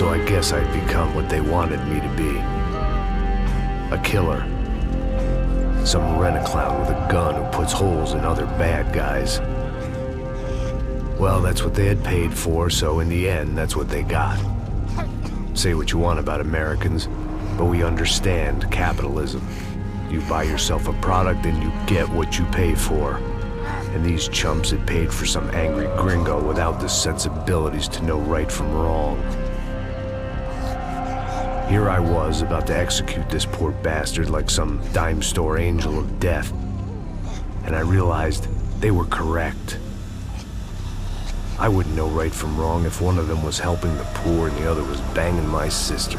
So I guess I'd become what they wanted me to be. A killer. Some rent-a-clown with a gun who puts holes in other bad guys. Well, that's what they had paid for, so in the end, that's what they got. Say what you want about Americans, but we understand capitalism. You buy yourself a product and you get what you pay for. And these chumps had paid for some angry gringo without the sensibilities to know right from wrong. Here I was, about to execute this poor bastard like some dime store angel of death. And I realized they were correct. I wouldn't know right from wrong if one of them was helping the poor and the other was banging my sister.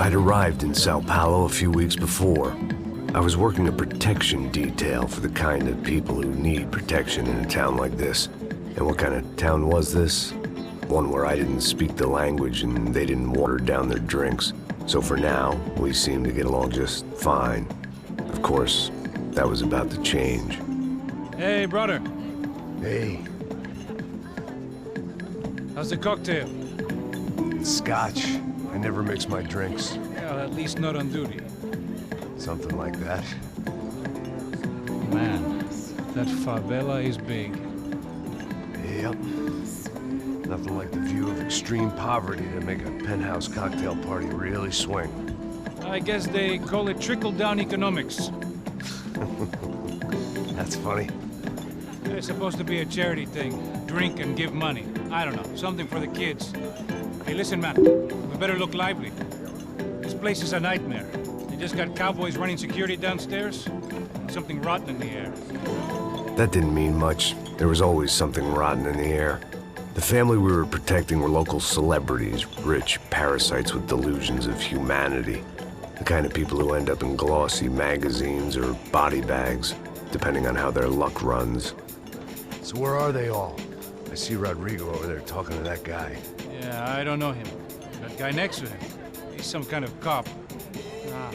I'd arrived in Sao Paulo a few weeks before. I was working a protection detail for the kind of people who need protection in a town like this. And what kind of town was this? One where I didn't speak the language and they didn't water down their drinks. So for now, we seemed to get along just fine. Of course, that was about to change. Hey, brother. Hey. How's the cocktail? It's scotch. I never mix my drinks. Well, at least not on duty. Something like that. Man, that favela is big. Yep. Nothing like the view of extreme poverty to make a penthouse cocktail party really swing. I guess they call it trickle-down economics. That's funny. It's supposed to be a charity thing. Drink and give money. I don't know, something for the kids. Hey, listen, man. We better look lively. This place is a nightmare. They just got cowboys running security downstairs. Something rotten in the air. That didn't mean much. There was always something rotten in the air. The family we were protecting were local celebrities, rich parasites with delusions of humanity. The kind of people who end up in glossy magazines or body bags, depending on how their luck runs. So where are they all? I see Rodrigo over there talking to that guy. Yeah, I don't know him. That guy next to him. He's some kind of cop.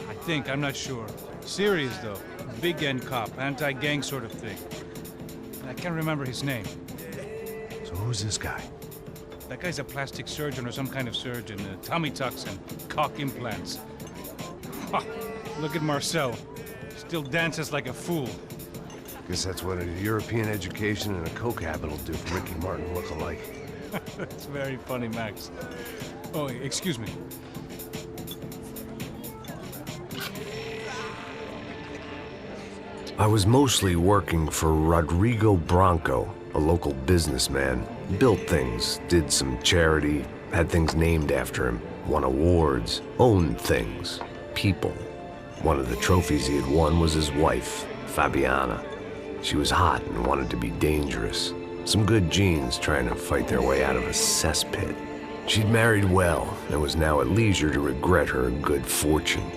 I think, I'm not sure. Serious, though. Big end cop, anti-gang sort of thing. I can't remember his name. So who's this guy? That guy's a plastic surgeon or some kind of surgeon. Tummy tucks and cock implants. Ha! Look at Marcel. Still dances like a fool. Guess that's what a European education and a coke habit will do for Ricky Martin look-alike. That's very funny, Max. Oh, excuse me. I was mostly working for Rodrigo Branco, a local businessman. Built things, did some charity, had things named after him, won awards, owned things, people. One of the trophies he had won was his wife, Fabiana. She was hot and wanted to be dangerous. Some good genes trying to fight their way out of a cesspit. She'd married well and was now at leisure to regret her good fortune.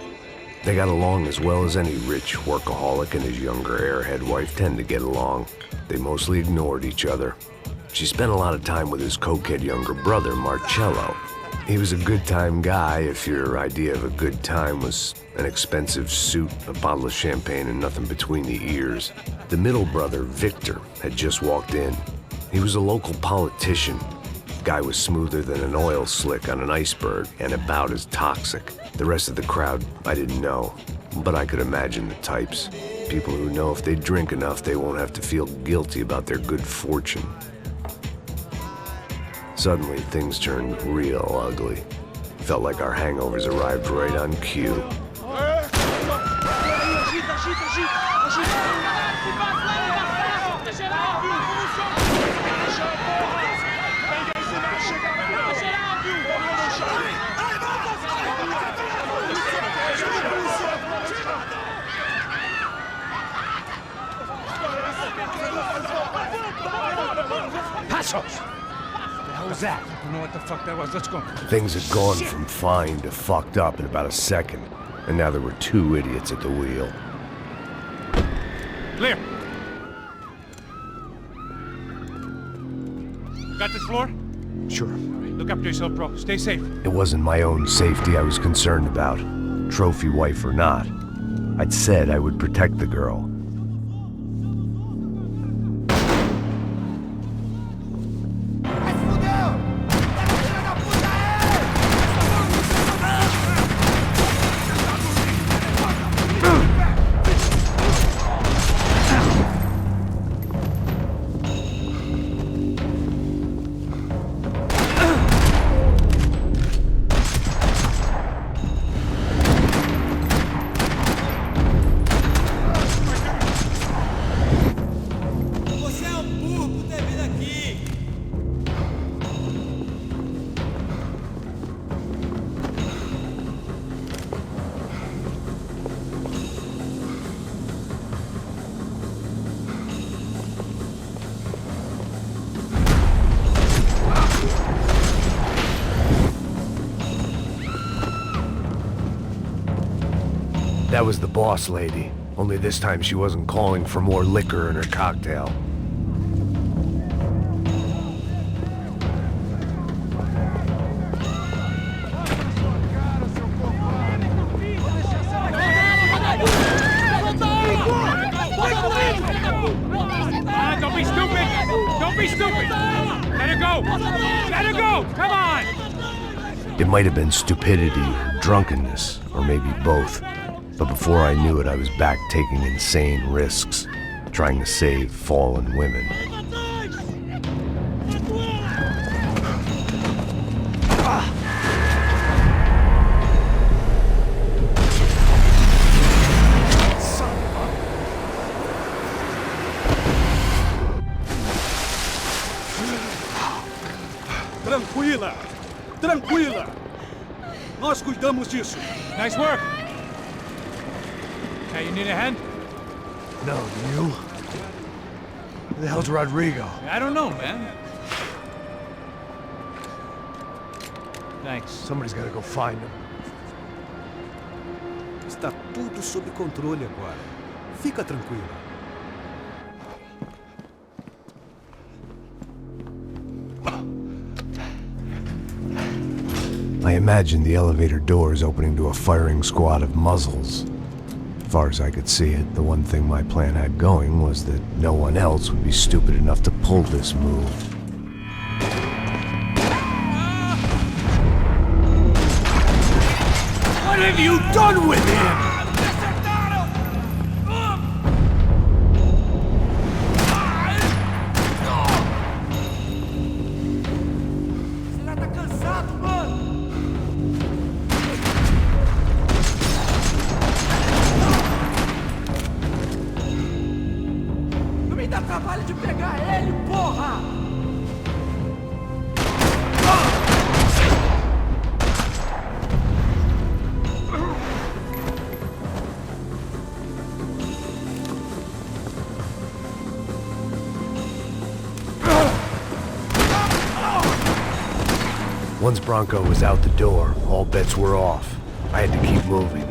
They got along as well as any rich workaholic and his younger airhead wife tend to get along. They mostly ignored each other. She spent a lot of time with his cokehead younger brother, Marcello. He was a good-time guy if your idea of a good time was an expensive suit, a bottle of champagne, and nothing between the ears. The middle brother, Victor, had just walked in. He was a local politician. Guy was smoother than an oil slick on an iceberg and about as toxic. The rest of the crowd, I didn't know, but I could imagine the types. People who know if they drink enough, they won't have to feel guilty about their good fortune. Suddenly, things turned real ugly. Felt like our hangovers arrived right on cue. Passos! What the hell was that? I don't know what the fuck that was. Let's go. Things had gone from fine to fucked up in about a second, and now there were two idiots at the wheel. Clear. Got this floor? Sure. Look after yourself, bro. Stay safe. It wasn't my own safety I was concerned about, trophy wife or not. I'd said I would protect the girl. That was the boss lady, only this time she wasn't calling for more liquor in her cocktail. Don't be stupid! Don't be stupid! Let her go! Let her go! Come on! It might have been stupidity, or drunkenness, or maybe both. But before I knew it, I was back taking insane risks, trying to save fallen women. Tranquila! Tranquila! Nós cuidamos disso. Nice work! Hey, you need a hand? No, you? Who the hell's Rodrigo? I don't know, man. Thanks. Somebody's gotta go find him. Está tudo sob controle agora. Fica tranquila. I imagined the elevator doors opening to a firing squad of muzzles. As far as I could see it, the one thing my plan had going was that no one else would be stupid enough to pull this move. What have you done with him? Trabalho de pegar ele, porra! Once Bronco was out the door, all bets were off. I had to keep moving.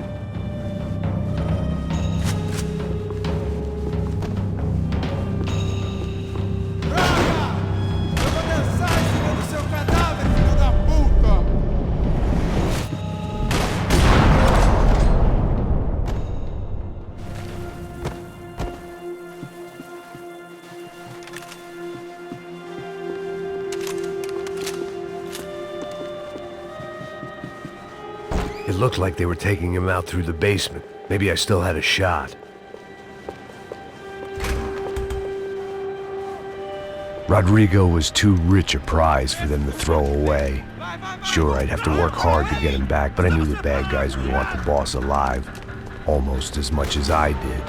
It looked like they were taking him out through the basement. Maybe I still had a shot. Rodrigo was too rich a prize for them to throw away. Sure, I'd have to work hard to get him back, but I knew the bad guys would want the boss alive, almost as much as I did.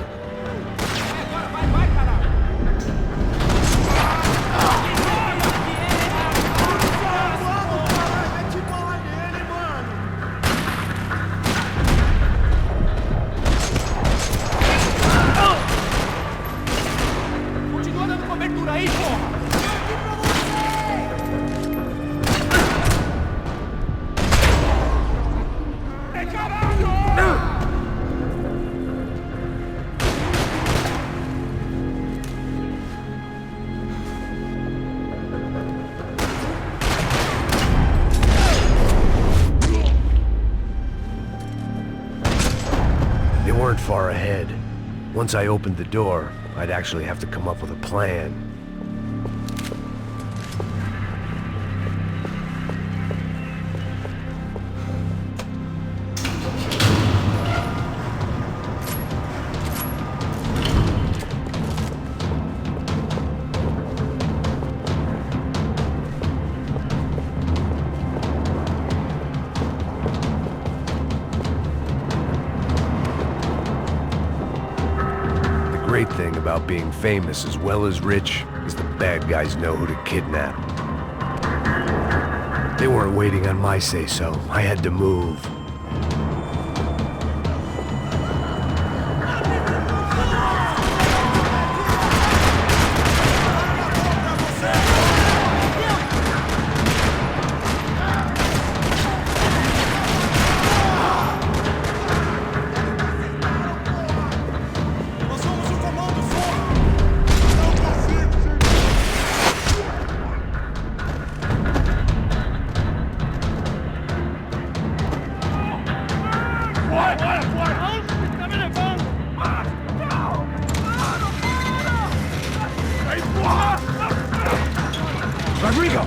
Once I opened the door, I'd actually have to come up with a plan. The great thing about being famous as well as rich is the bad guys know who to kidnap. They weren't waiting on my say-so. I had to move. Rodrigo!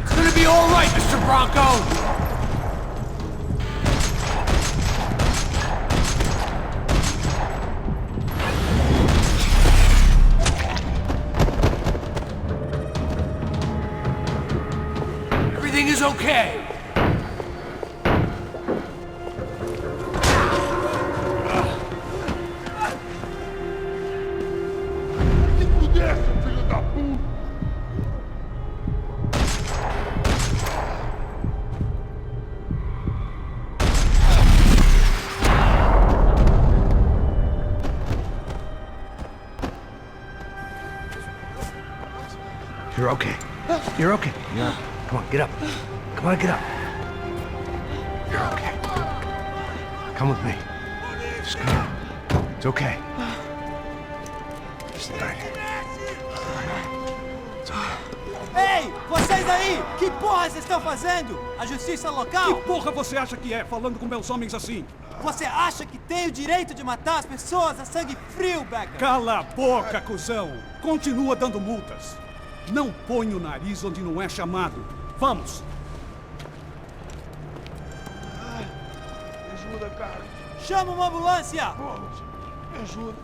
It's gonna be all right, Mr. Bronco! Everything is okay. You're okay. You're okay. Yeah. Come on, get up. Come on, get up. You're okay. Come with me. Just come on. It's okay. Just right here. It's okay. Ei, vocês aí! Que porra vocês estão fazendo? A justiça local? Que porra você acha que é, falando com meus homens assim? Você acha que tem o direito de matar as pessoas a sangue frio, Becker? Cala a boca, cuzão! Continua dando multas. Não põe o nariz onde não é chamado. Vamos! Me ajuda, cara. Chama uma ambulância! Me ajuda.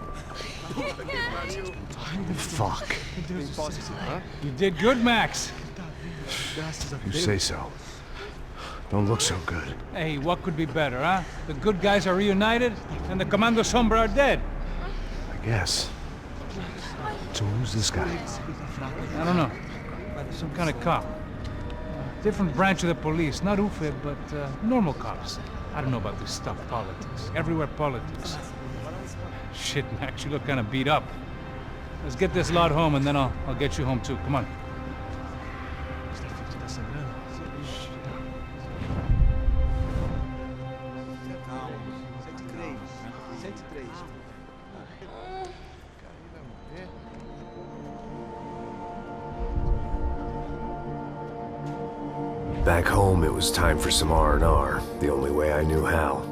Fuck. You did good, Max. You say so. Don't look so good. Hey, what could be better, huh? The good guys are reunited, and the Comando Sombra are dead. I guess. So who's this guy? I don't know. Some kind of cop. Different branch of the police. Not UFE, but normal cops. I don't know about this stuff, politics. Everywhere politics. Shit, Max, you look kind of beat up. Let's get this lot home, and then I'll get you home too. Come on. Back home, it was time for some R&R, the only way I knew how.